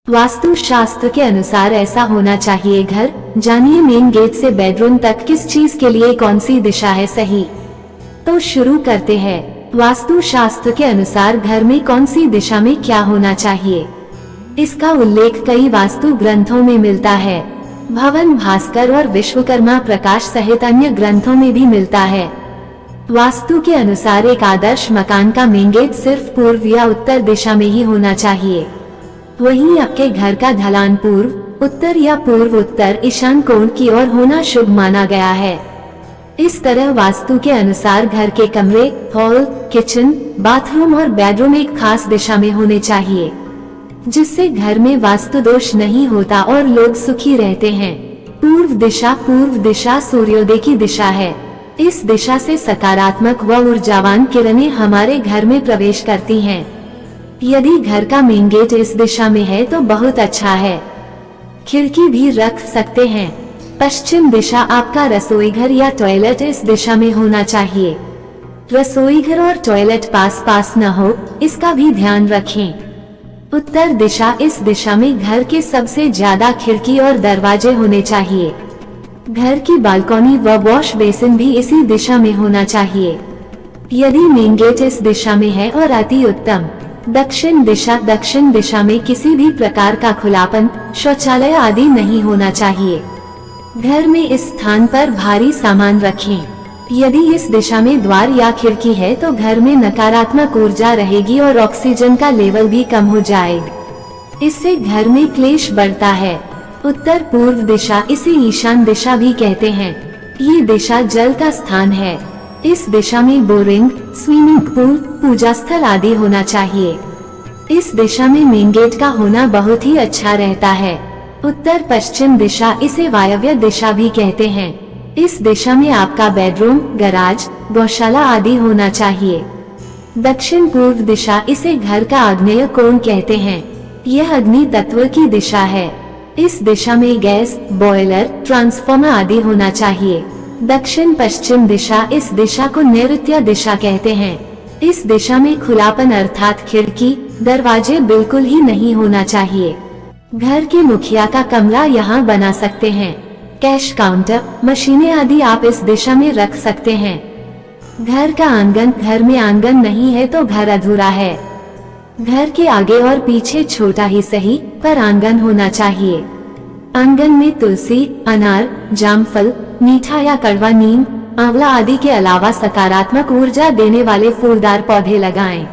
वास्तु शास्त्र के अनुसार ऐसा होना चाहिए घर। जानिए मेन गेट से बेडरूम तक किस चीज के लिए कौन सी दिशा है सही। तो शुरू करते हैं। वास्तु शास्त्र के अनुसार घर में कौन सी दिशा में क्या होना चाहिए, इसका उल्लेख कई वास्तु ग्रंथों में मिलता है। भवन भास्कर और विश्वकर्मा प्रकाश सहित अन्य ग्रंथों में भी मिलता है। वास्तु के अनुसार एक आदर्श मकान का मेन गेट सिर्फ पूर्व या उत्तर दिशा में ही होना चाहिए। वहीं आपके घर का ढलान पूर्व, उत्तर या पूर्व उत्तर ईशान कोण की ओर होना शुभ माना गया है। इस तरह वास्तु के अनुसार घर के कमरे, हॉल, किचन, बाथरूम और बेडरूम एक खास दिशा में होने चाहिए, जिससे घर में वास्तु दोष नहीं होता और लोग सुखी रहते हैं। पूर्व दिशा सूर्योदय की दिशा है। इस दिशा से सकारात्मक व ऊर्जावान किरणें हमारे घर में प्रवेश करती हैं। यदि घर का मेन गेट इस दिशा में है तो बहुत अच्छा है। खिड़की भी रख सकते हैं। पश्चिम दिशा आपका रसोई घर या टॉयलेट इस दिशा में होना चाहिए। रसोई घर और टॉयलेट पास पास न हो, इसका भी ध्यान रखें। उत्तर दिशा, इस दिशा में घर के सबसे ज्यादा खिड़की और दरवाजे होने चाहिए। घर की बालकनी व वॉश बेसिन भी इसी दिशा में होना चाहिए। यदि मेन गेट इस दिशा में है और अति उत्तम। दक्षिण दिशा में किसी भी प्रकार का खुलापन, शौचालय आदि नहीं होना चाहिए। घर में इस स्थान पर भारी सामान रखें। यदि इस दिशा में द्वार या खिड़की है तो घर में नकारात्मक ऊर्जा रहेगी और ऑक्सीजन का लेवल भी कम हो जाएगा। इससे घर में क्लेश बढ़ता है। उत्तर पूर्व दिशा, इसे ईशान दिशा भी कहते हैं। ये दिशा जल का स्थान है। इस दिशा में बोरिंग, स्विमिंग पूल, पूजा स्थल आदि होना चाहिए। इस दिशा में मेन गेट का होना बहुत ही अच्छा रहता है। उत्तर पश्चिम दिशा, इसे वायव्य दिशा भी कहते हैं। इस दिशा में आपका बेडरूम, गैराज, गौशाला आदि होना चाहिए। दक्षिण पूर्व दिशा, इसे घर का आग्नेय कोण कहते हैं। यह अग्नि तत्व की दिशा है। इस दिशा में गैस, बॉयलर, ट्रांसफार्मर आदि होना चाहिए। दक्षिण पश्चिम दिशा, इस दिशा को नैऋत्य दिशा कहते हैं। इस दिशा में खुलापन अर्थात खिड़की, दरवाजे बिल्कुल ही नहीं होना चाहिए। घर के मुखिया का कमरा यहाँ बना सकते हैं। कैश काउंटर, मशीनें आदि आप इस दिशा में रख सकते हैं। घर का आंगन, घर में आंगन नहीं है तो घर अधूरा है। घर के आगे और पीछे छोटा ही सही पर आंगन होना चाहिए। आंगन में तुलसी, अनार, जामफल, मीठा या कड़वा नीम, आंवला आदि के अलावा सकारात्मक ऊर्जा देने वाले फूलदार पौधे लगाएं।